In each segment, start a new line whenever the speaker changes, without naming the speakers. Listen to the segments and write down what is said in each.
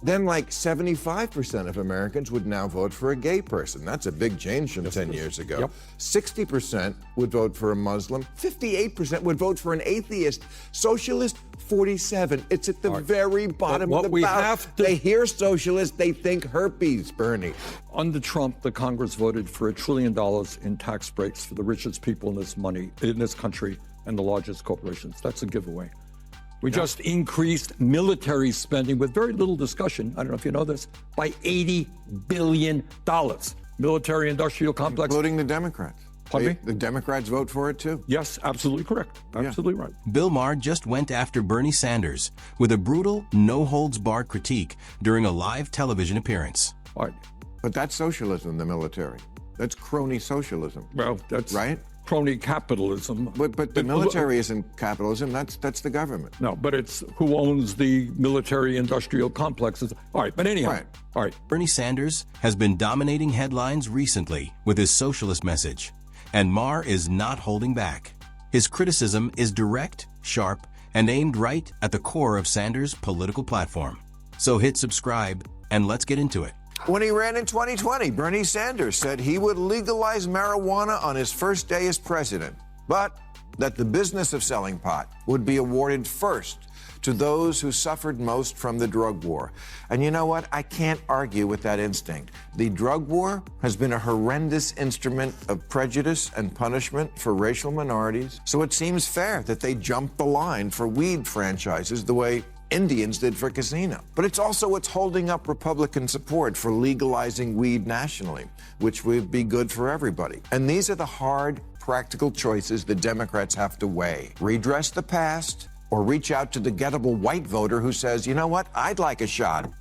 then like 75% of Americans would now vote for a gay person. That's a big change from 10 years ago.
Yep.
60% would vote for a Muslim. 58% would vote for an atheist. Socialist, 47. It's at the very bottom of the ballot. They hear socialist, they think herpes, Bernie.
Under Trump, the Congress voted for $1 trillion in tax breaks for the richest people in this country and the largest corporations. That's a giveaway. We just increased military spending with very little discussion, I don't know if you know this, by $80 billion. Military industrial complex.
Including the Democrats.
Pardon me?
The Democrats vote for it too.
Yes, absolutely correct. Absolutely right.
Bill Maher just went after Bernie Sanders with a brutal, no-holds-barred critique during a live television appearance.
All right.
But that's socialism, the military. That's crony socialism.
Well, that's
right.
Crony capitalism.
But the military isn't capitalism. That's the government.
No, but it's who owns the military industrial complexes. All right, but anyhow.
Right.
All right.
Bernie Sanders has been dominating headlines recently with his socialist message, and Maher is not holding back. His criticism is direct, sharp, and aimed right at the core of Sanders' political platform. So hit subscribe, and let's get into it.
When he ran in 2020, Bernie Sanders said he would legalize marijuana on his first day as president, but that the business of selling pot would be awarded first to those who suffered most from the drug war. And you know what? I can't argue with that instinct. The drug war has been a horrendous instrument of prejudice and punishment for racial minorities, so it seems fair that they jumped the line for weed franchises the way Indians did for casino. But it's also what's holding up Republican support for legalizing weed nationally, which would be good for everybody. And these are the hard, practical choices the Democrats have to weigh. Redress the past or reach out to the gettable white voter who says, you know what, I'd like a shot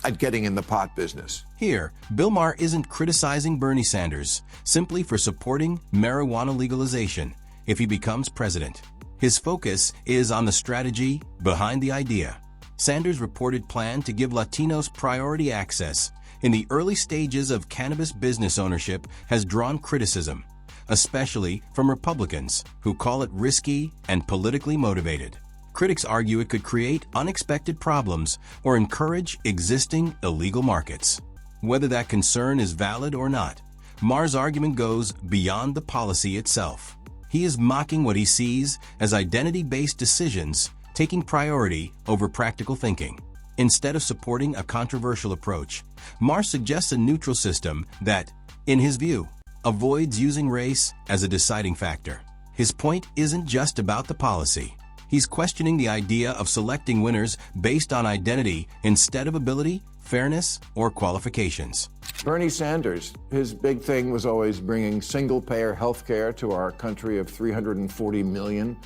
at getting in the pot business.
Here, Bill Maher isn't criticizing Bernie Sanders simply for supporting marijuana legalization if he becomes president. His focus is on the strategy behind the idea. Sanders' reported plan to give Latinos priority access in the early stages of cannabis business ownership has drawn criticism, especially from Republicans who call it risky and politically motivated. Critics argue it could create unexpected problems or encourage existing illegal markets. Whether that concern is valid or not, Maher's argument goes beyond the policy itself. He is mocking what he sees as identity-based decisions taking priority over practical thinking. Instead of supporting a controversial approach, Maher suggests a neutral system that, in his view, avoids using race as a deciding factor. His point isn't just about the policy. He's questioning the idea of selecting winners based on identity instead of ability, fairness, or qualifications.
Bernie Sanders, his big thing was always bringing single-payer health care to our country of 340 million.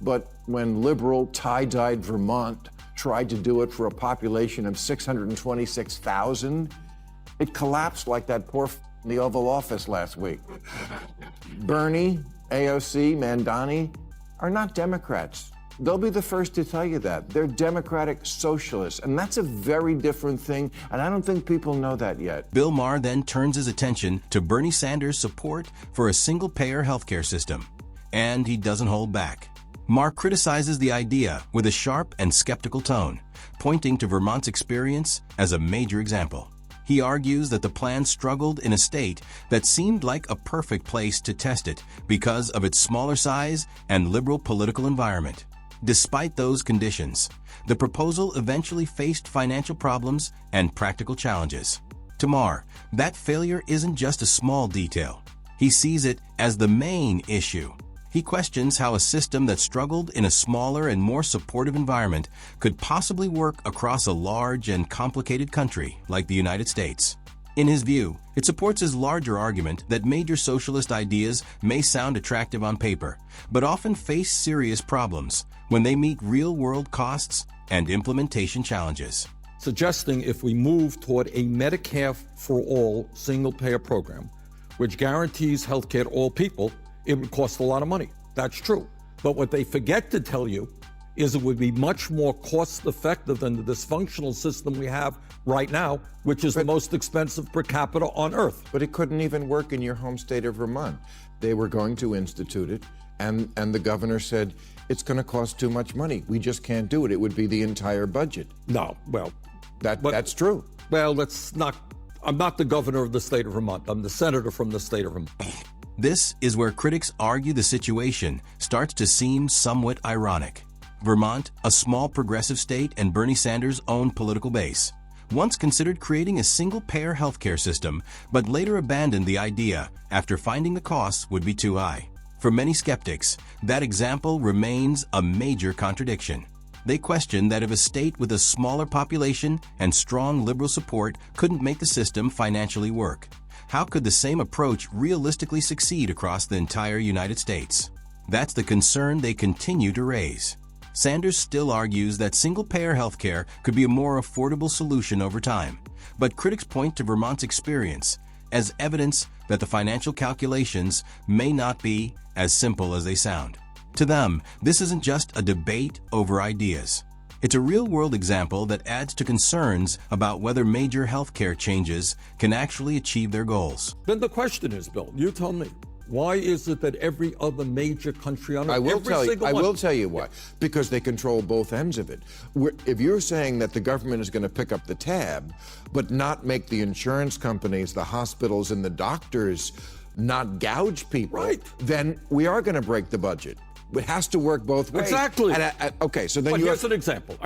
But when liberal, tie-dyed Vermont tried to do it for a population of 626,000, it collapsed like that poor in the Oval Office last week. Bernie, AOC, Mandani are not Democrats. They'll be the first to tell you that. They're democratic socialists, and that's a very different thing, and I don't think people know that yet.
Bill Maher then turns his attention to Bernie Sanders' support for a single-payer healthcare system, and he doesn't hold back. Maher criticizes the idea with a sharp and skeptical tone, pointing to Vermont's experience as a major example. He argues that the plan struggled in a state that seemed like a perfect place to test it because of its smaller size and liberal political environment. Despite those conditions, the proposal eventually faced financial problems and practical challenges. To Maher, that failure isn't just a small detail. He sees it as the main issue. He questions how a system that struggled in a smaller and more supportive environment could possibly work across a large and complicated country like the United States. In his view, it supports his larger argument that major socialist ideas may sound attractive on paper, but often face serious problems when they meet real-world costs and implementation challenges.
Suggesting if we move toward a Medicare for all single-payer program, which guarantees health care to all people, it would cost a lot of money. That's true. But what they forget to tell you is it would be much more cost-effective than the dysfunctional system we have right now, which is the most expensive per capita on earth.
But it couldn't even work in your home state of Vermont. They were going to institute it, and the governor said, it's going to cost too much money. We just can't do it. It would be the entire budget.
No, well,
That's true.
Well, I'm not the governor of the state of Vermont. I'm the senator from the state of Vermont.
This is where critics argue the situation starts to seem somewhat ironic. Vermont, a small progressive state and Bernie Sanders' own political base, once considered creating a single-payer healthcare system, but later abandoned the idea after finding the costs would be too high. For many skeptics, that example remains a major contradiction. They question that if a state with a smaller population and strong liberal support couldn't make the system financially work, how could the same approach realistically succeed across the entire United States? That's the concern they continue to raise. Sanders still argues that single-payer healthcare could be a more affordable solution over time, but critics point to Vermont's experience as evidence that the financial calculations may not be as simple as they sound. To them, this isn't just a debate over ideas. It's a real-world example that adds to concerns about whether major healthcare changes can actually achieve their goals.
Then the question is, Bill, you tell me, why is it that every other major country on earth,
I will tell you why. Because they control both ends of it. If you're saying that the government is going to pick up the tab, but not make the insurance companies, the hospitals, and the doctors not gouge people,
right,
then we are going to break the budget. It has to work both ways.
Exactly.
Okay, so then
but here's an example.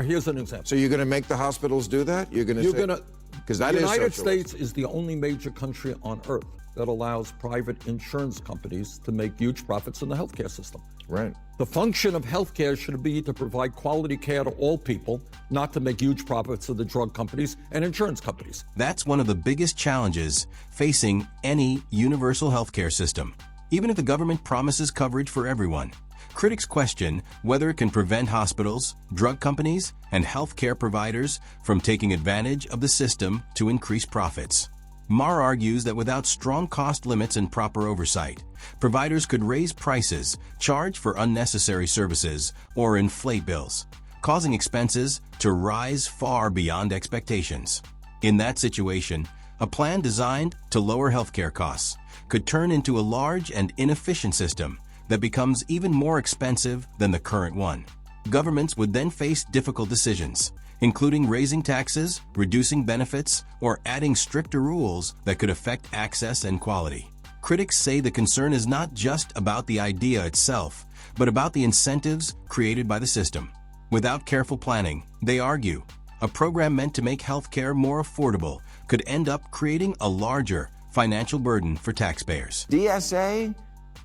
So you're going to make the hospitals do that? You're going to because that
the
is
United
socialism.
States is the only major country on earth that allows private insurance companies to make huge profits in the healthcare system.
Right.
The function of healthcare should be to provide quality care to all people, not to make huge profits to the drug companies and insurance companies.
That's one of the biggest challenges facing any universal healthcare system. Even if the government promises coverage for everyone, critics question whether it can prevent hospitals, drug companies, and healthcare providers from taking advantage of the system to increase profits. Maher argues that without strong cost limits and proper oversight, providers could raise prices, charge for unnecessary services, or inflate bills, causing expenses to rise far beyond expectations. In that situation, a plan designed to lower healthcare costs could turn into a large and inefficient system that becomes even more expensive than the current one. Governments would then face difficult decisions, including raising taxes, reducing benefits, or adding stricter rules that could affect access and quality. Critics say the concern is not just about the idea itself, but about the incentives created by the system. Without careful planning, they argue, a program meant to make healthcare more affordable could end up creating a larger financial burden for taxpayers.
DSA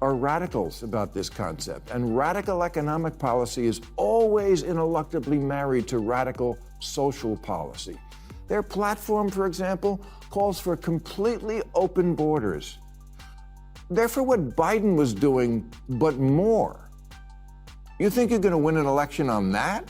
are radicals about this concept, and radical economic policy is always ineluctably married to radical social policy. Their platform, for example, calls for completely open borders. They're for what Biden was doing, but more. You think you're going to win an election on that?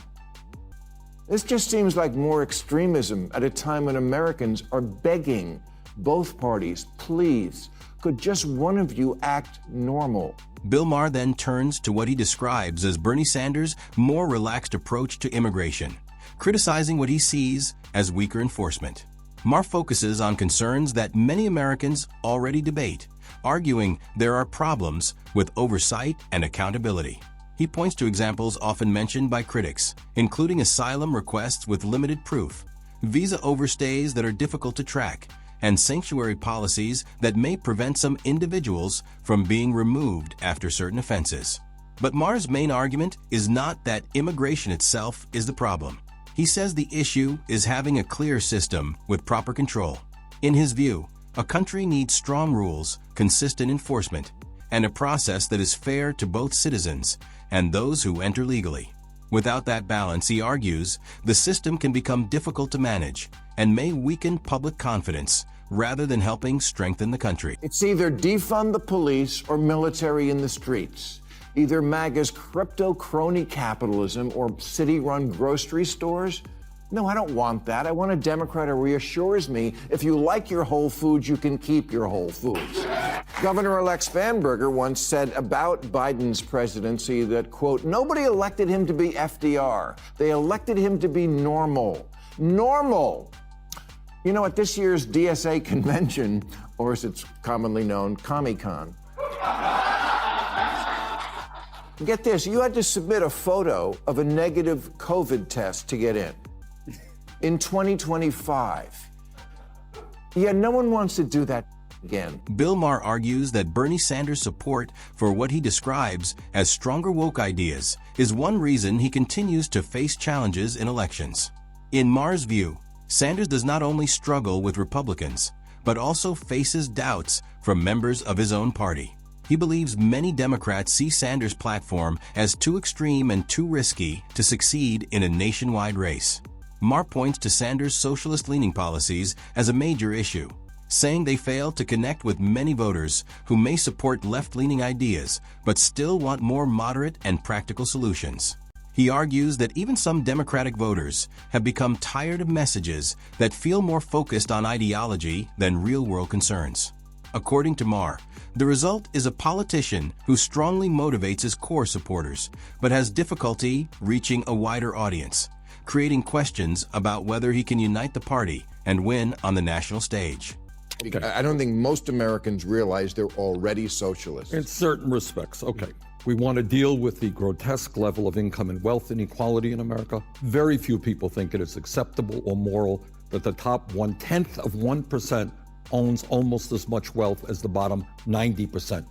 This just seems like more extremism at a time when Americans are begging both parties, please, could just one of you act normal?
Bill Maher then turns to what he describes as Bernie Sanders' more relaxed approach to immigration, criticizing what he sees as weaker enforcement. Maher focuses on concerns that many Americans already debate, arguing there are problems with oversight and accountability. He points to examples often mentioned by critics, including asylum requests with limited proof, visa overstays that are difficult to track, and sanctuary policies that may prevent some individuals from being removed after certain offenses. But Maher's main argument is not that immigration itself is the problem. He says the issue is having a clear system with proper control. In his view, a country needs strong rules, consistent enforcement, and a process that is fair to both citizens and those who enter legally. Without that balance, he argues, the system can become difficult to manage and may weaken public confidence rather than helping strengthen the country.
It's either defund the police or military in the streets. Either MAGA's crypto crony capitalism or city-run grocery stores. No, I don't want that. I want a Democrat who reassures me if you like your Whole Foods, you can keep your Whole Foods. Governor-elect Spanberger once said about Biden's presidency that, quote, nobody elected him to be FDR. They elected him to be normal. Normal! You know, at this year's DSA convention, or as it's commonly known, Comic-Con, get this, you had to submit a photo of a negative COVID test to get in. in 2025. Yeah, no one wants to do that again.
Bill Maher argues that Bernie Sanders' support for what he describes as stronger woke ideas is one reason he continues to face challenges in elections. In Maher's view, Sanders does not only struggle with Republicans, but also faces doubts from members of his own party. He believes many Democrats see Sanders' platform as too extreme and too risky to succeed in a nationwide race. Maher points to Sanders' socialist-leaning policies as a major issue, saying they fail to connect with many voters who may support left-leaning ideas but still want more moderate and practical solutions. He argues that even some Democratic voters have become tired of messages that feel more focused on ideology than real-world concerns. According to Maher, the result is a politician who strongly motivates his core supporters but has difficulty reaching a wider audience, creating questions about whether he can unite the party and win on the national stage.
I don't think most Americans realize they're already socialists.
In certain respects, okay. We want to deal with the grotesque level of income and wealth inequality in America. Very few people think it is acceptable or moral that the top 1/10 of 1% owns almost as much wealth as the bottom 90%.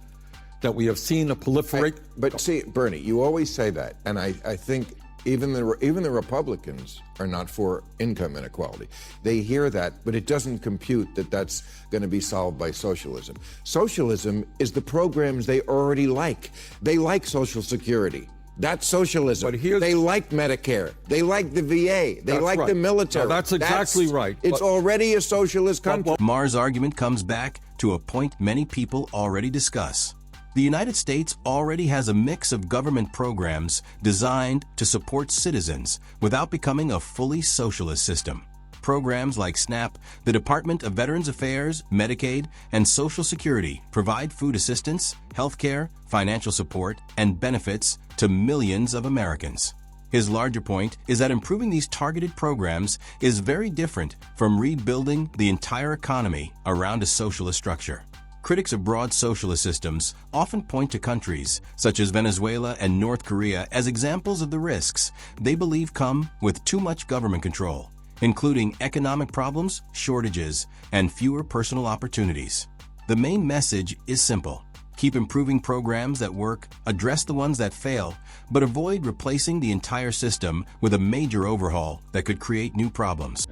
That we have seen a proliferate.
But see, Bernie, you always say that, and I think even the Republicans are not for income inequality. They hear that, but it doesn't compute that that's going to be solved by socialism. Socialism is the programs they already like. They like Social Security. That's socialism. They like Medicare. They like the VA. They like the military.
No, that's exactly right.
It's already a socialist country.
Maher's argument comes back to a point many people already discuss. The United States already has a mix of government programs designed to support citizens without becoming a fully socialist system. Programs like SNAP, the Department of Veterans Affairs, Medicaid, and Social Security provide food assistance, health care, financial support, and benefits to millions of Americans. His larger point is that improving these targeted programs is very different from rebuilding the entire economy around a socialist structure. Critics of broad socialist systems often point to countries such as Venezuela and North Korea as examples of the risks they believe come with too much government control, including economic problems, shortages, and fewer personal opportunities. The main message is simple. Keep improving programs that work, address the ones that fail, but avoid replacing the entire system with a major overhaul that could create new problems.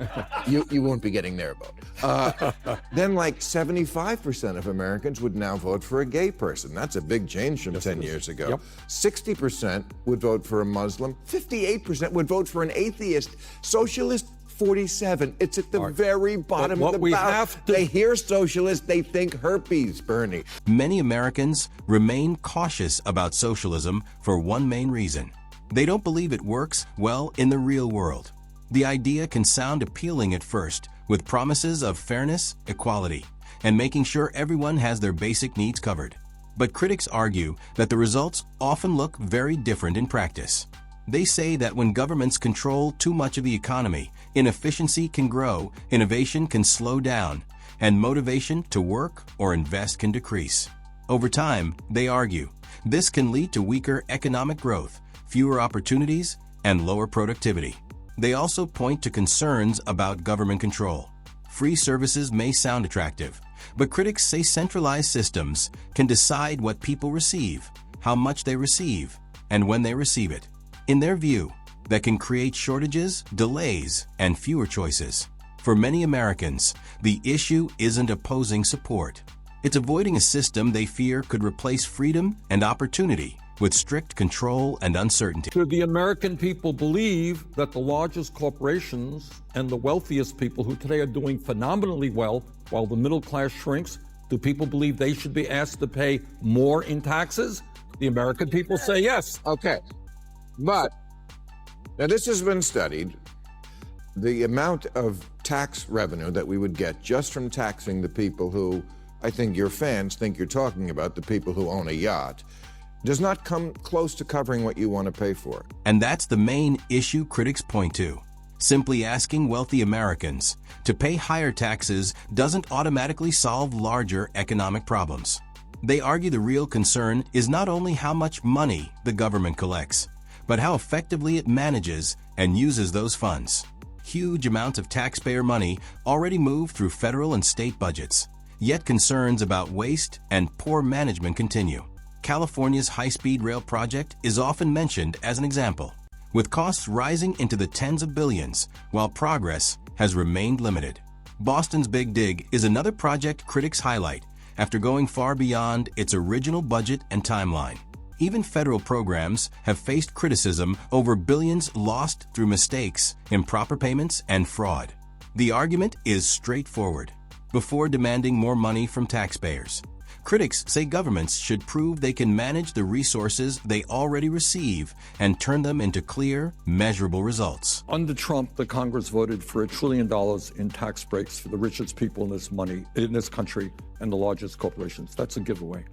You won't be getting their vote. Then like 75% of Americans would now vote for a gay person. That's a big change from 10 years ago.
Yep.
60% would vote for a Muslim. 58% would vote for an atheist. Socialist, 47. It's at the very bottom of the ballot. They hear socialist, they think herpes, Bernie.
Many Americans remain cautious about socialism for one main reason. They don't believe it works well in the real world. The idea can sound appealing at first, with promises of fairness, equality, and making sure everyone has their basic needs covered. But critics argue that the results often look very different in practice. They say that when governments control too much of the economy, inefficiency can grow, innovation can slow down, and motivation to work or invest can decrease. Over time, they argue, this can lead to weaker economic growth, fewer opportunities, and lower productivity. They also point to concerns about government control. Free services may sound attractive, but critics say centralized systems can decide what people receive, how much they receive, and when they receive it. In their view, that can create shortages, delays, and fewer choices. For many Americans, the issue isn't opposing support. It's avoiding a system they fear could replace freedom and opportunity with strict control and uncertainty.
Do the American people believe that the largest corporations and the wealthiest people who today are doing phenomenally well while the middle class shrinks, do people believe they should be asked to pay more in taxes? The American people say yes.
Okay. But now this has been studied. The amount of tax revenue that we would get just from taxing the people who, I think your fans think you're talking about, the people who own a yacht, does not come close to covering what you want to pay for.
And that's the main issue critics point to. Simply asking wealthy Americans to pay higher taxes doesn't automatically solve larger economic problems. They argue the real concern is not only how much money the government collects, but how effectively it manages and uses those funds. huge amounts of taxpayer money already move through federal and state budgets. Yet concerns about waste and poor management continue. California's high-speed rail project is often mentioned as an example, with costs rising into the tens of billions, while progress has remained limited. Boston's Big Dig is another project critics highlight after going far beyond its original budget and timeline. Even federal programs have faced criticism over billions lost through mistakes, improper payments, and fraud. The argument is straightforward. Before demanding more money from taxpayers, critics say governments should prove they can manage the resources they already receive and turn them into clear, measurable results.
Under Trump, the Congress voted for $1 trillion in tax breaks for the richest people in this country and the largest corporations. That's a giveaway.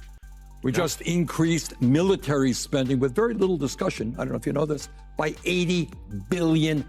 We just increased military spending with very little discussion, I don't know if you know this, by $80 billion.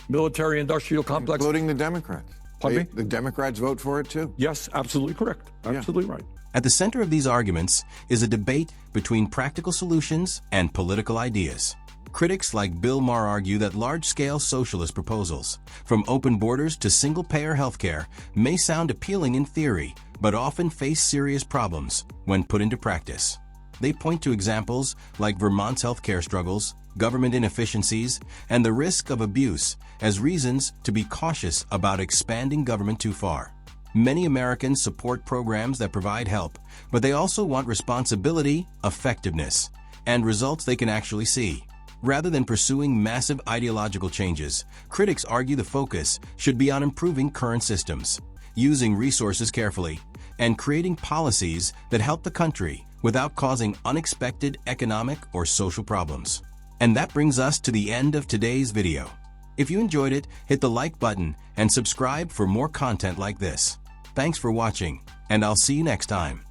Military industrial complex.
Including the Democrats.
Pardon me?
The Democrats vote for it too.
Yes, absolutely correct. Absolutely right.
At the center of these arguments is a debate between practical solutions and political ideas. Critics like Bill Maher argue that large-scale socialist proposals, from open borders to single-payer healthcare, may sound appealing in theory, but often face serious problems when put into practice. They point to examples like Vermont's healthcare struggles, government inefficiencies, and the risk of abuse as reasons to be cautious about expanding government too far. Many Americans support programs that provide help, but they also want responsibility, effectiveness, and results they can actually see. Rather than pursuing massive ideological changes, critics argue the focus should be on improving current systems, using resources carefully, and creating policies that help the country without causing unexpected economic or social problems. And that brings us to the end of today's video. If you enjoyed it, hit the like button and subscribe for more content like this. Thanks for watching, and I'll see you next time.